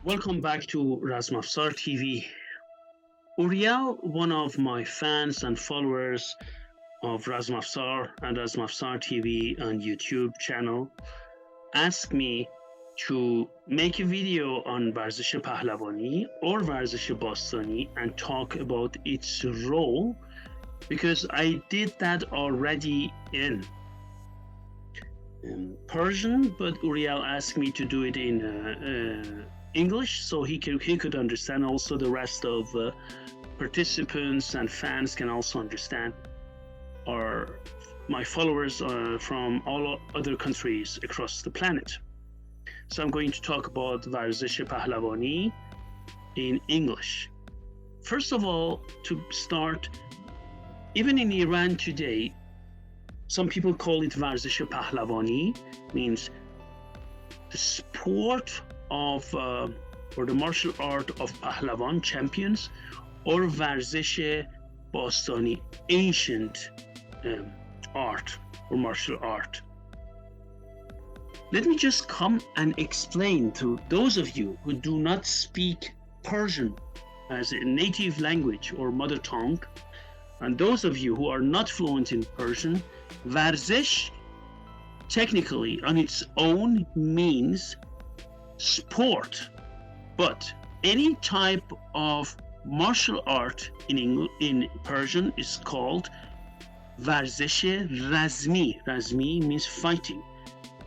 Welcome back to Razmafsar TV. Uriel, one of my fans and followers of Razmafsar and Razmafsar TV on YouTube channel, asked me to make a video on Varzesh Pahlavani or Varzesh Bastani and talk about its role because I did that already in Persian, but Uriel asked me to do it in English so he could understand. Also, the rest of participants and fans can also understand. Or my followers from all other countries across the planet. So I'm going to talk about Varzesh Pahlavani in English. First of all, to start, even in Iran today, some people call it Varzesh Pahlavani, means the sport of or the martial art of Pahlavan champions, or Varzesh Bastani, ancient art or martial art. Let me just come and explain to those of you who do not speak Persian as a native language or mother tongue, and those of you who are not fluent in Persian, Varzesh technically on its own means sport, but any type of martial art in Persian is called Varzesh Razmi. Razmi means fighting.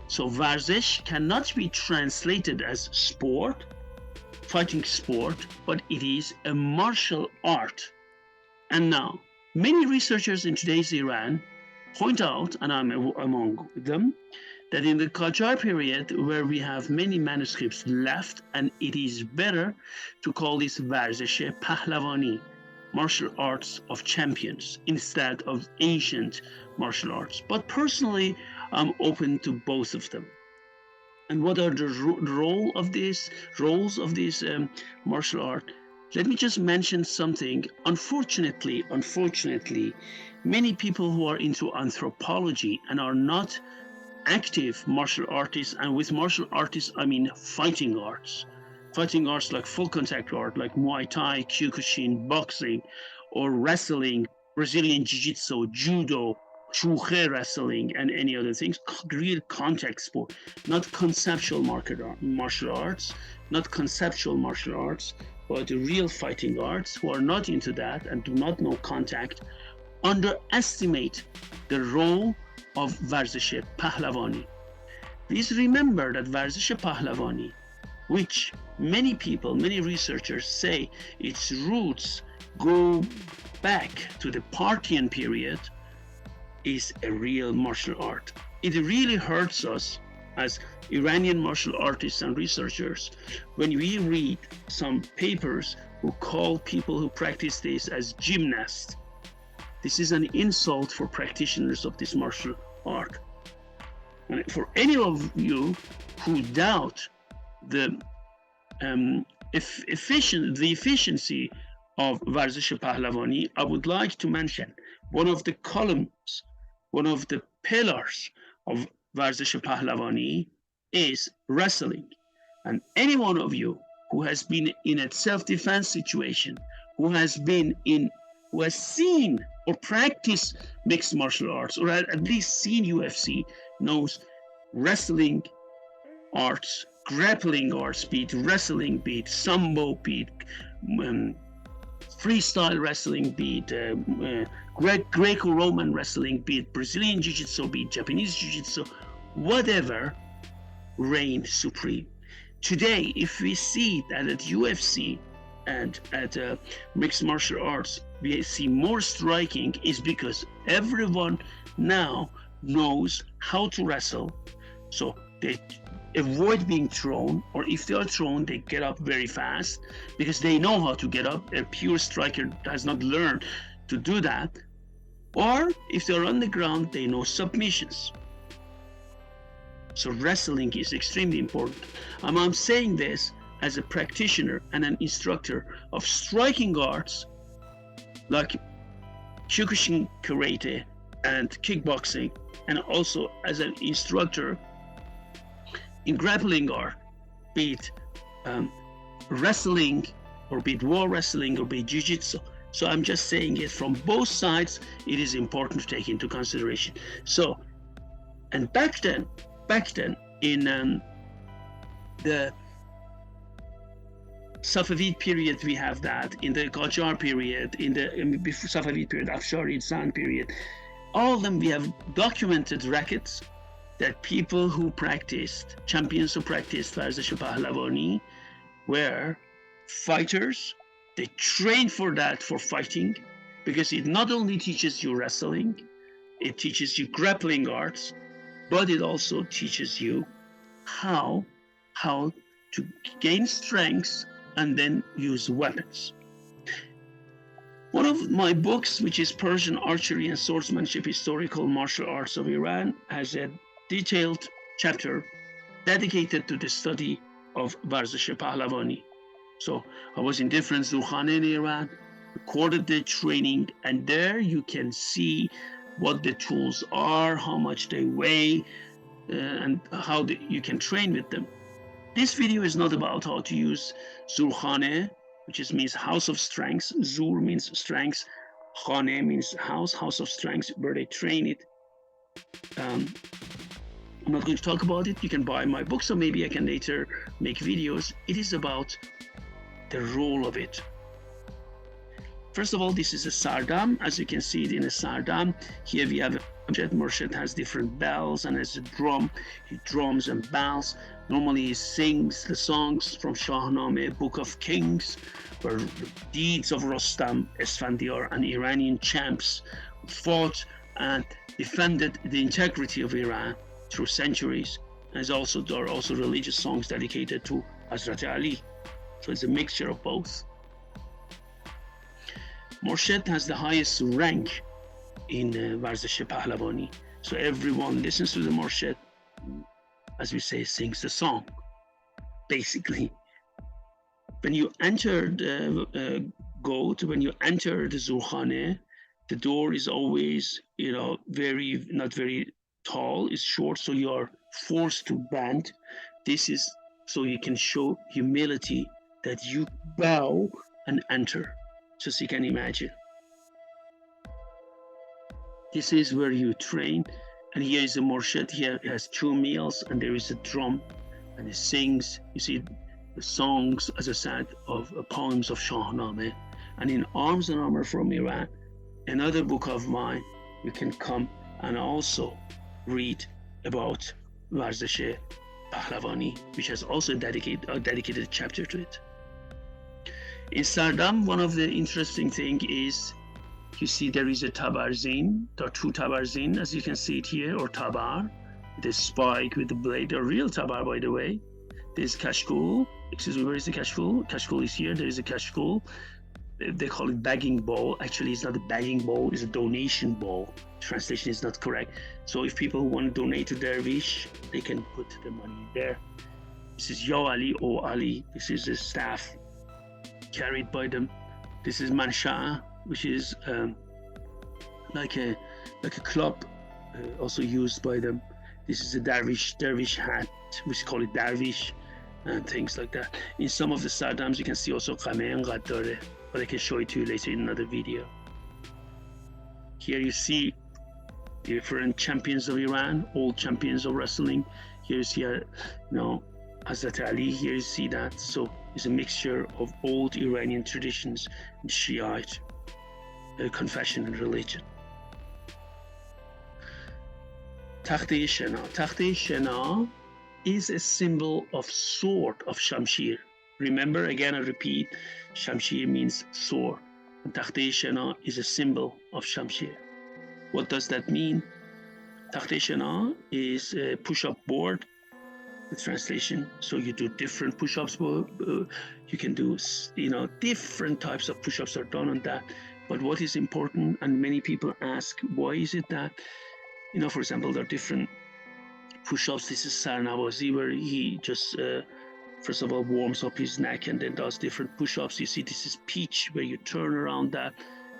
So Varzesh cannot be translated as sport, fighting sport, but it is a martial art. And now, many researchers in today's Iran point out, and I'm among them, that in the Qajar period, where we have many manuscripts left, and it is better to call this Varzesh Pahlavani, martial arts of champions, instead of ancient martial arts. But personally, I'm open to both of them. And what are the roles of this martial art? Let me just mention something. Unfortunately, many people who are into anthropology and are not active martial artists, and with martial artists I mean fighting arts like full contact art, like Muay Thai, Kyokushin, boxing, or wrestling, Brazilian Jiu-Jitsu, judo, Chukhe wrestling, and any other things, real contact sport, not conceptual martial arts, but real fighting arts, who are not into that and do not know contact, underestimate the role of Varzesh Pahlavani. Please remember that Varzesh Pahlavani, which many researchers say its roots go back to the Parthian period, is a real martial art. It really hurts us as Iranian martial artists and researchers when we read some papers who call people who practice this as gymnasts. This is an insult for practitioners of this martial art. And for any of you who doubt the efficiency of Varzesh Pahlavani, I would like to mention one of the columns, one of the pillars of Varzesh Pahlavani is wrestling. And any one of you who has been in a self-defense situation, who has seen or practiced mixed martial arts, or at least seen UFC, knows wrestling arts, grappling arts, be it wrestling, be it sambo, be it freestyle wrestling, be it Greco-Roman wrestling, be it Brazilian Jiu-Jitsu, be it Japanese Jiu-Jitsu, whatever reigns supreme. Today, if we see that at UFC and at mixed martial arts, we see more striking, is because everyone now knows how to wrestle. So they avoid being thrown, or if they are thrown, they get up very fast because they know how to get up. A pure striker has not learned to do that. Or if they're on the ground, they know submissions. So wrestling is extremely important. I'm saying this as a practitioner and an instructor of striking arts like Kyokushin karate and kickboxing, and also as an instructor in grappling art, be it wrestling, or be it war wrestling, or be it jiu-jitsu. So I'm just saying it from both sides. It is important to take into consideration. So, and back then in the Safavid period, we have that. In the Qajar period, in the before Safavid period, Afshari Insan period, all of them we have documented records that people who practiced, champions who practiced Varzesh Pahlavani were fighters. They trained for that, for fighting, because it not only teaches you wrestling, it teaches you grappling arts, but it also teaches you how to gain strength and then use weapons. One of my books, which is Persian Archery and Swordsmanship, Historical Martial Arts of Iran, has a detailed chapter dedicated to the study of Varzesh Pahlavani. So I was in different Zurkhane in Iran, recorded the training, and there you can see what the tools are, how much they weigh, and how you can train with them. This video is not about how to use Zurkhane, which means house of strength. Zur means strength. Khane means house of strength, where they train it. I'm not going to talk about it. You can buy my book, so maybe I can later make videos. It is about the role of it. First of all, this is a sardam. As you can see it in a sardam. Here we have a Murshid has different bells, and as a drum, he drums and bells. Normally he sings the songs from Shahname, Book of Kings, where the deeds of Rostam, Esfandiar, and Iranian champs fought and defended the integrity of Iran through centuries. And there are also religious songs dedicated to Hazrat Ali. So it's a mixture of both. Murshid has the highest rank in Varzesh Pahlavani. So everyone listens to the Murshid, as we say, sings the song, basically. When you enter the when you enter the Zurkhane, the door is always, not very tall, it's short, so you are forced to bend. This is so you can show humility, that you bow and enter, just so you can imagine. This is where you train, and here is a Murshid. Here it has 2 meals, and there is a drum, and it sings. You see the songs, as I said, of poems of Shahname. And in Arms and Armor from Iran, another book of mine, you can come and also read about Varzesh Pahlavani, which has also a dedicated chapter to it. In Sardam, one of the interesting things is, you see there is a tabarzin. There are 2 tabarzin, as you can see it here, or tabar, the spike with the blade. They're real tabar, by the way. There's kashkul. Excuse me, where is the kashkul? Kashkul is here. There is a kashkul. They call it bagging bowl. Actually, it's not a bagging bowl. It's a donation bowl. Translation is not correct. So if people want to donate to Dervish, they can put the money there. This is Yo Ali, O Ali. This is the staff carried by them. This is Mansha, which is like a club, also used by them. This is a dervish hat, which call it dervish, and things like that. In some of the sardams, you can see also Qame and Gaddare, but I can show it to you later in another video. Here you see different champions of Iran, old champions of wrestling. Here you see, Hazrat Ali. Here you see that. So it's a mixture of old Iranian traditions and Shiite confession and religion. Takhte Shana. Takhte Shana is a symbol of sword of Shamshir. Remember, again I repeat, Shamshir means sword, and Takhte Shana is a symbol of Shamshir. What does that mean? Takhte Shana is a push-up board, the translation. So you do different push-ups. You can do, different types of push-ups are done on that. But what is important, and many people ask, why is it that, for example, there are different push-ups. This is Sarnawazi, where he just, first of all, warms up his neck and then does different push-ups. You see, this is Peach, where you turn around that,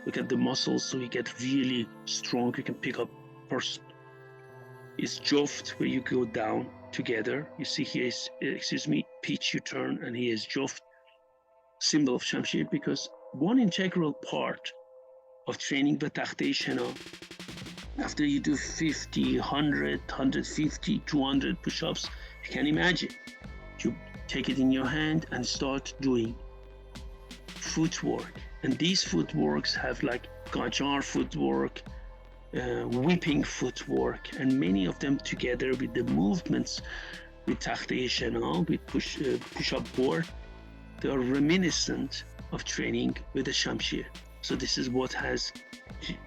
look at the muscles, so you get really strong. You can pick up person. It's Joft, where you go down together. You see here is, Peach, you turn, and here is Joft. symbol of Shamshir, because one integral part of training the Takhte Shana, after you do 50, 100, 150, 200 push-ups, you can imagine, you take it in your hand and start doing footwork. And these footworks have like Gajar footwork, whipping footwork, and many of them together with the movements with Takhte Shana, with push-up board, they are reminiscent of training with the Shamshir. So this is what has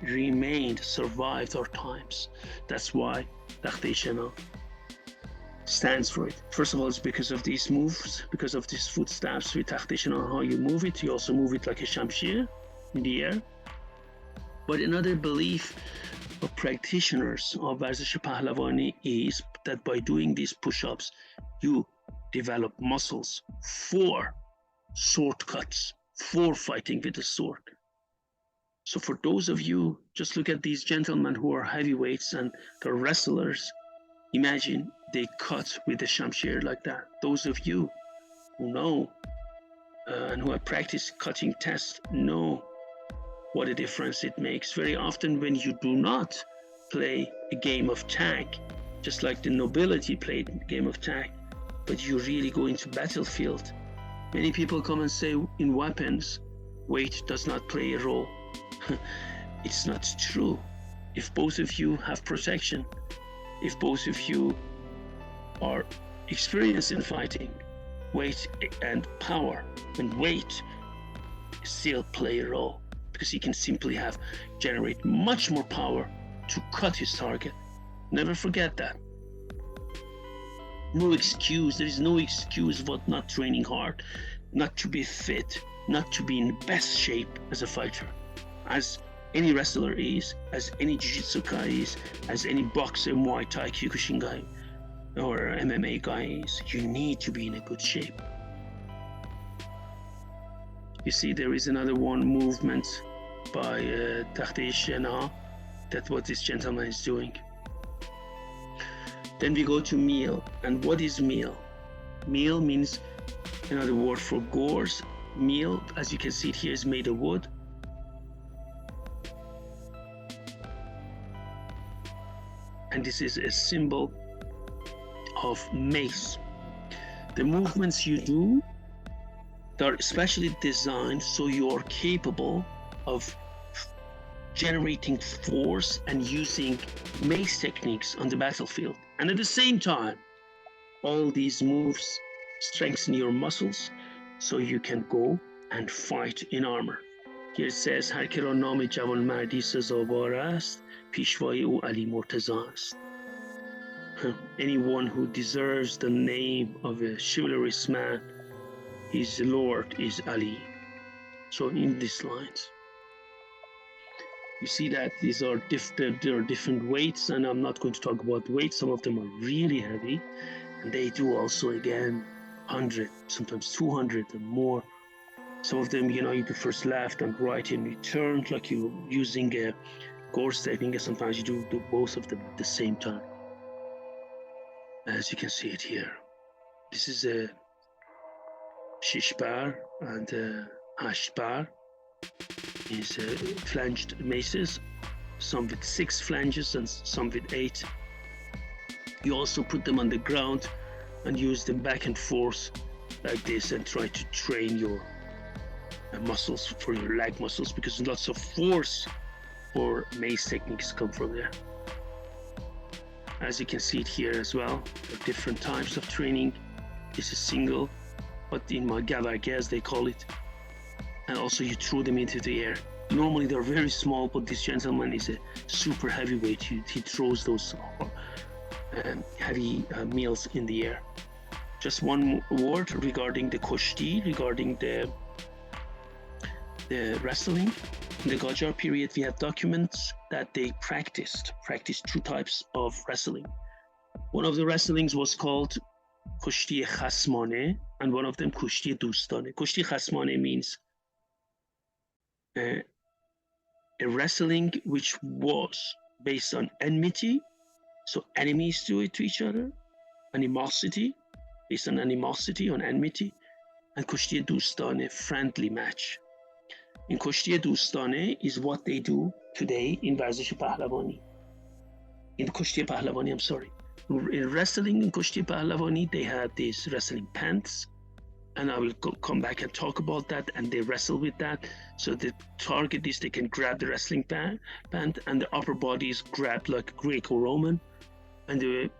remained, survived our times. That's why Takhte Shana stands for it. First of all, it's because of these moves, because of these footsteps with Takhte Shana, how you move it. You also move it like a Shamshir in the air. But another belief of practitioners of Varzesh Pahlavani is that by doing these push-ups, you develop muscles for sword cuts, for fighting with the sword. So for those of you, just look at these gentlemen who are heavyweights and they're wrestlers. Imagine they cut with the Shamshir like that. Those of you who know and who have practiced cutting tests know what a difference it makes. Very often when you do not play a game of tag, just like the nobility played a game of tag, but you really go into battlefield, many people come and say in weapons, weight does not play a role. It's not true. If both of you have protection, if both of you are experienced in fighting, weight and power and weight still play a role, because he can simply generate much more power to cut his target. Never forget that. No excuse, there is no excuse for not training hard, not to be fit, not to be in best shape as a fighter, as any wrestler is, as any jiu-jitsu guy is, as any boxer, Muay Thai, Kyokushin guy, or MMA guy is. You need to be in a good shape. You see, there is another one movement by Takhte Shana. That's what this gentleman is doing. Then we go to meal. And what is meal? Meal means another word for gores. Meal, as you can see it here, is made of wood. And this is a symbol of mace. The movements you do, they're especially designed so you are capable of generating force and using mace techniques on the battlefield. And at the same time, all these moves strengthen your muscles so you can go and fight in armor. Here it says, هر که را نام جوانمردی سزاوار است، پیشوای او علی مرتضی است. Anyone who deserves the name of a chivalrous man, his lord is Ali. So in these lines, you see that these are there are different weights, and I'm not going to talk about weights. Some of them are really heavy, and they do also again 100, sometimes 200 and more. Some of them, you do first left and right in return, like you're using a course technique, and sometimes you do both of them at the same time. As you can see it here, this is a shish bar and a hash bar. Is flanged maces, some with 6 flanges and some with 8. You also put them on the ground and use them back and forth like this and try to train your muscles, for your leg muscles, because lots of force for mace techniques come from there. As you can see it here as well, there are different types of training. This is single, but in my gavarke, as they call it. And also you throw them into the air. Normally they're very small, but this gentleman is a super heavyweight. He throws those heavy meals in the air. Just one word regarding the kushti, regarding the wrestling. In the Qajar period, we have documents that they practiced 2 types of wrestling. One of the wrestlings was called kushti khasmane, and one of them kushti dustane. Kushti khasmane means a wrestling which was based on enmity, so enemies do it to each other, animosity, based on animosity, on enmity, and Kushti Dostane, friendly match. In Kushti Dostane is what they do today in Varzesh Pahlavani. In Kushti Pahlavani, I'm sorry. In wrestling in Kushti Pahlavani, they have these wrestling pants, and I will come back and talk about that, and they wrestle with that. So the target is they can grab the wrestling pant, and the upper body is grabbed like Greco-Roman, and the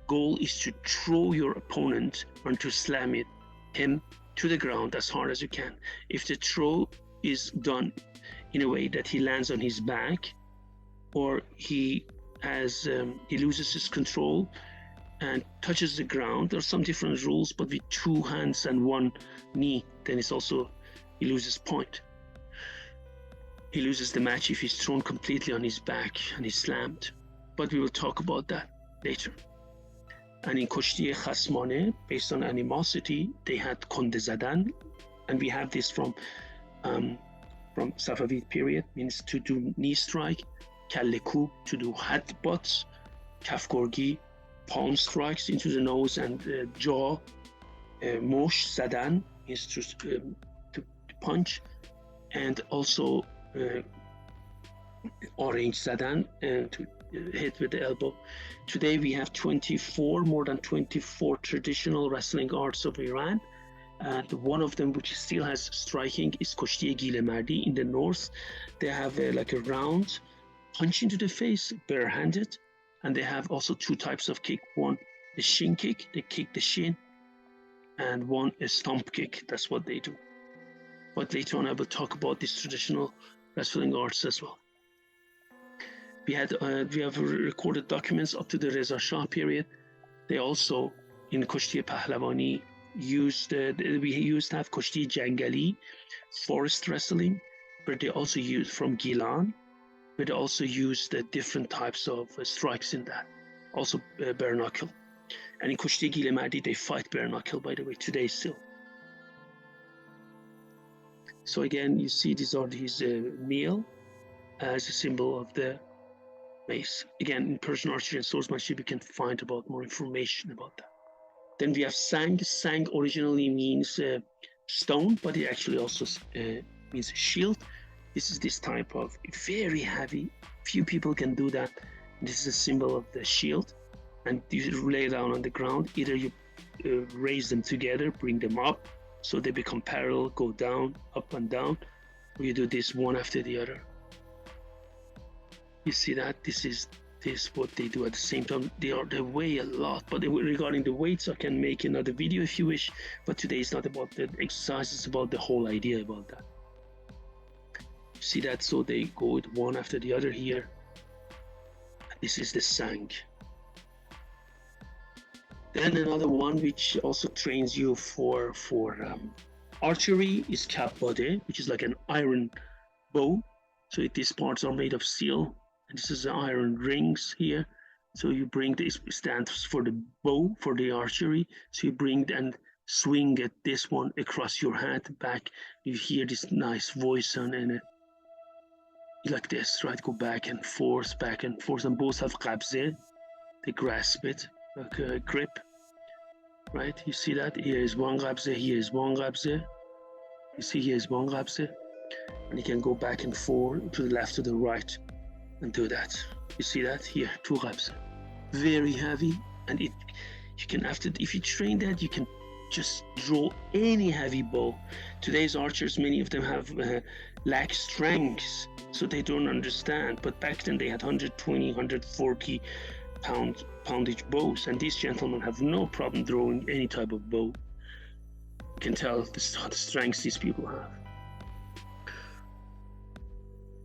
goal is to throw your opponent or to slam him to the ground as hard as you can. If the throw is done in a way that he lands on his back, or he loses his control and touches the ground, there are some different rules, but with 2 hands and 1 knee, then he loses point. He loses the match if he's thrown completely on his back and he's slammed. But we will talk about that later. And in Kushti Khasmane, based on animosity, they had Konde Zadan, and we have this from Safavid period, means to do knee strike, Kalle Kub, to do headbutts, Kafgorgi, palm strikes into the nose and jaw, Mosh Zadan is to punch, and also Orange Zadan to hit with the elbow. Today we have more than 24 traditional wrestling arts of Iran, and one of them which still has striking is Kushti Gilemardi in the north. They have like a round punch into the face, barehanded, and they have also 2 types of kick. One, the shin kick, they kick the shin, and one, a stomp kick. That's what they do. But later on I will talk about these traditional wrestling arts as well. We have recorded documents up to the Reza Shah period. They also, in Kushti Pahlavani, we used to have Kushti Jangali, forest wrestling, but they also used from Gilan, but they also used different types of strikes in that, also bare knuckle. And in Kushti Gilemardi, they fight bare knuckle, by the way, today still. So again, you see these are his meal as a symbol of the mace. Again, in Persian archery and swordsmanship, you can find about more information about that. Then we have sang. Sang originally means stone, but it actually also means shield. This is this type of very heavy. Few people can do that. This is a symbol of the shield, and you lay down on the ground. Either you raise them together, bring them up, so they become parallel, go down, up and down, or you do this one after the other. You see that? This is what they do at the same time. They weigh a lot, but regarding the weights, I can make another video if you wish, but today is not about the exercise, it's about the whole idea about that. You see that? So they go with one after the other here. This is the sang. Then another one which also trains you for archery is Kabbade, which is like an iron bow. So these parts are made of steel, and this is the iron rings here. So you bring this, stands for the bow, for the archery. So you bring and swing at this one across your head back. You hear this nice voice and like this, right? Go back and forth, and both have qabze. They grasp it like a grip, right? You see that? Here is one qabze, here is one qabze. You see here is one qabze, and you can go back and forth to the left, to the right, and do that. You see that? Here, 2 qabze. Very heavy, and you can, if you train that, you can just draw any heavy bow. Today's archers, many of them have lack strength, so they don't understand. But back then they had 120, 140 poundage bows, and these gentlemen have no problem drawing any type of bow. You can tell the strengths these people have,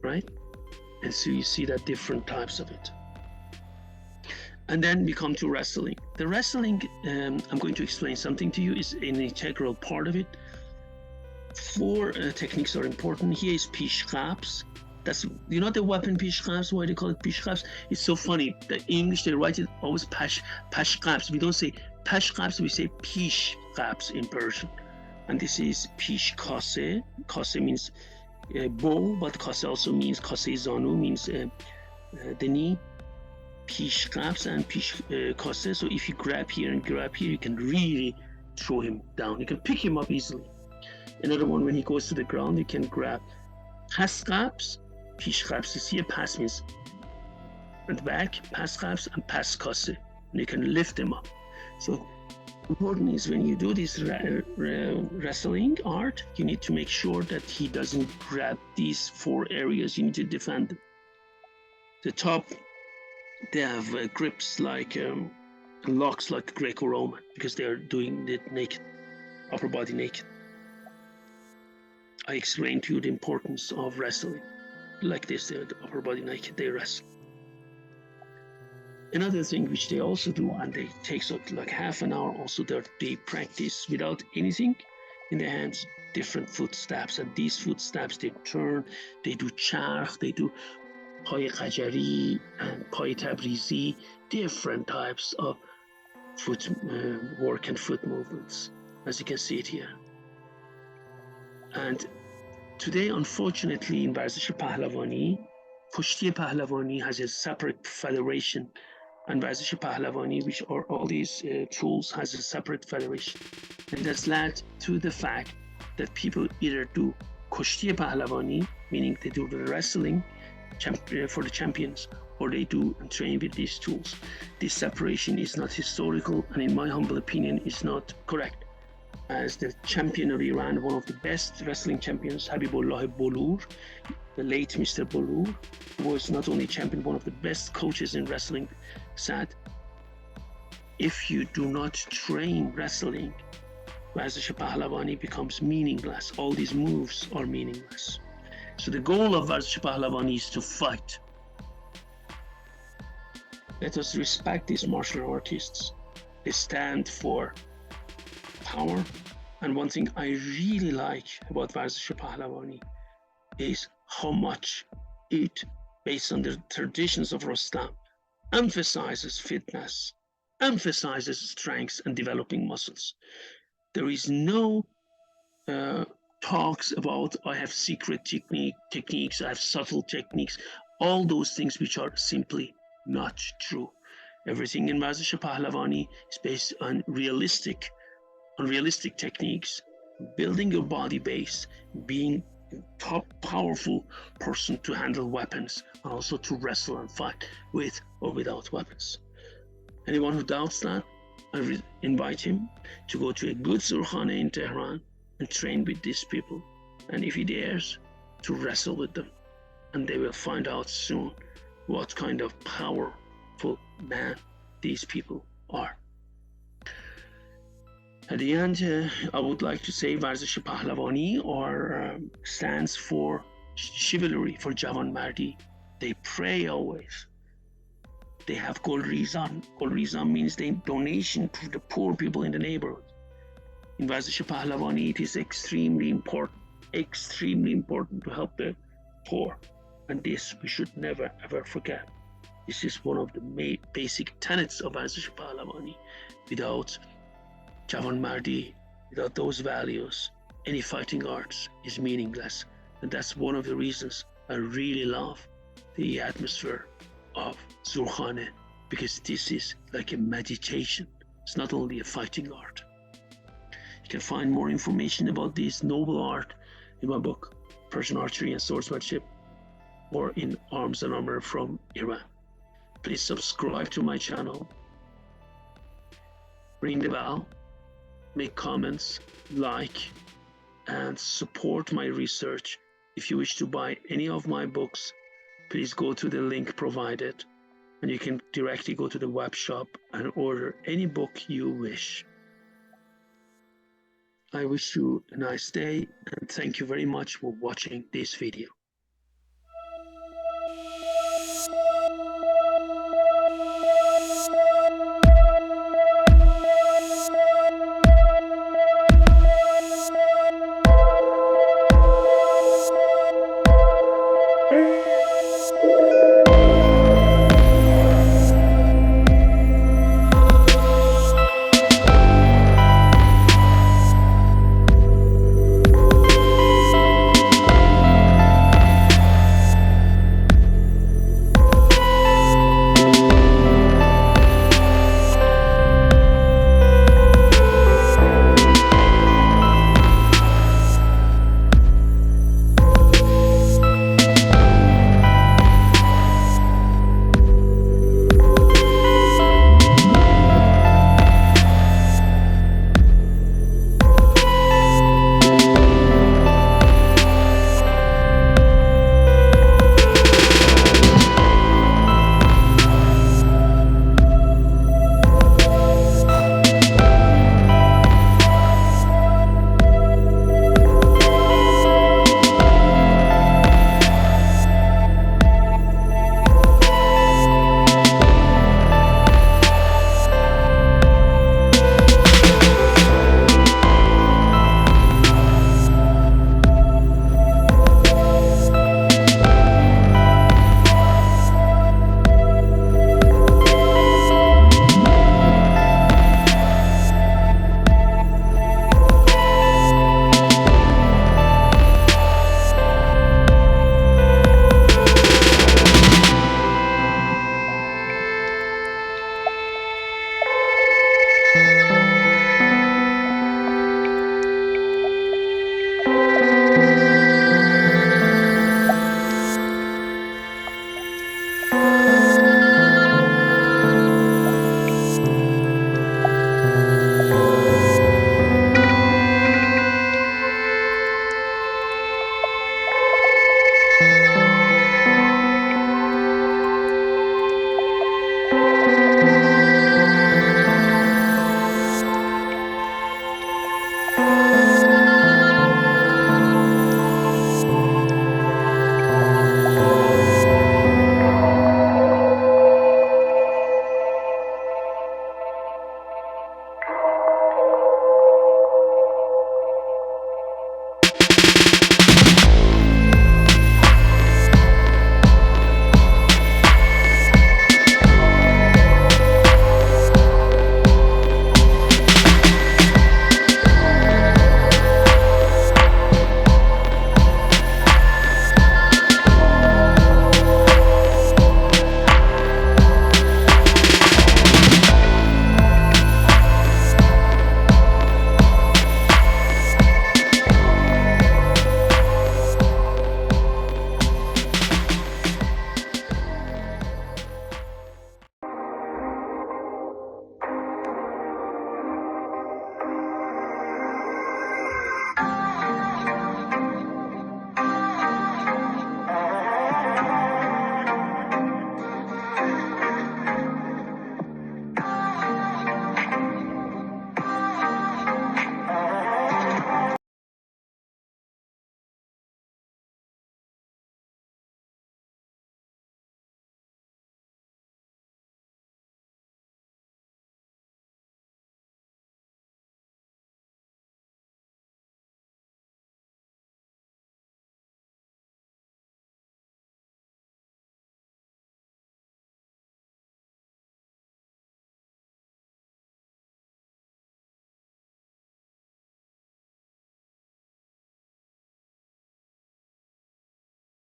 right? And so you see that different types of it. And then we come to wrestling. The wrestling, I'm going to explain something to you, is an integral part of it. 4 techniques are important. Here is pishqabs. That's, you know, the weapon pishqabs, why they call it pishqabs? It's so funny. The English, they write it always pashqabs. We don't say pashqabs, we say pishqabs in Persian. And this is pish kase. Kase means bow, but kase also means kase zanu, means the knee. Pish qabs and pish kase. So if you grab here and grab here, you can really throw him down. You can pick him up easily. Another one, when he goes to the ground, you can grab past قبض, پیش قبض is here, past means at the back, past قبض and past کاسه, and you can lift them up. So important is when you do this wrestling art, you need to make sure that he doesn't grab these 4 areas. You need to defend them. The top, they have grips like locks like Greco-Roman, because they are doing it naked, upper body naked. I explained to you the importance of wrestling like this, the upper body naked, they wrestle. Another thing which they also do, and they takes up like half an hour also, they practice without anything in their hands, different footsteps, and these footsteps they turn, they do charkh, they do پای قجری and پای تبریزی, different types of foot work and foot movements, as you can see it here. And today, unfortunately, in Varzesh Pahlavani, Pushti Pahlavani has a separate federation, and Varzesh Pahlavani, which are all these tools, has a separate federation. And that's led to the fact that people either do Kushti Pahlavani, meaning they do the wrestling for the champions, or they do and train with these tools. This separation is not historical, and in my humble opinion, is not correct. As the champion of Iran, one of the best wrestling champions, Habibullah Bolur, the late Mr. Bolur, was not only champion, one of the best coaches in wrestling, said, if you do not train wrestling, Varzesh Pahlavani becomes meaningless. All these moves are meaningless. So the goal of Varzesh Pahlavani is to fight. Let us respect these martial artists. They stand for power. And one thing I really like about Varzesh Pahlavani is how much it, based on the traditions of Rostam, emphasizes fitness, emphasizes strength and developing muscles. There is no talks about I have secret techniques, I have subtle techniques, all those things which are simply not true. Everything in Varzesh Pahlavani is based on realistic techniques, building your body base, being a top powerful person to handle weapons, and also to wrestle and fight with or without weapons. Anyone who doubts that, I invite him to go to a good Zurkhane in Tehran and train with these people. And if he dares, to wrestle with them. And they will find out soon what kind of powerful man these people are. At the end, I would like to say Varzesh Pahlavani stands for chivalry, for Javan Mardi. They pray always. They have Gol Rizan. Gol Rizan means the donation to the poor people in the neighborhood. In Varzesh Pahlavani, it is extremely important to help the poor. And this we should never ever forget. This is one of the basic tenets of Varzesh Pahlavani. Without Javan Mardi, without those values, any fighting arts is meaningless. And that's one of the reasons I really love the atmosphere of Zurkhane, because this is like a meditation. It's not only a fighting art. You can find more information about this noble art in my book, Persian Archery and Swordsmanship, or in Arms and Armor from Iran. Please subscribe to my channel, ring the bell, make comments, like, and support my research. If you wish to buy any of my books, please go to the link provided, and you can directly go to the web shop and order any book you wish. I wish you a nice day, and thank you very much for watching this video.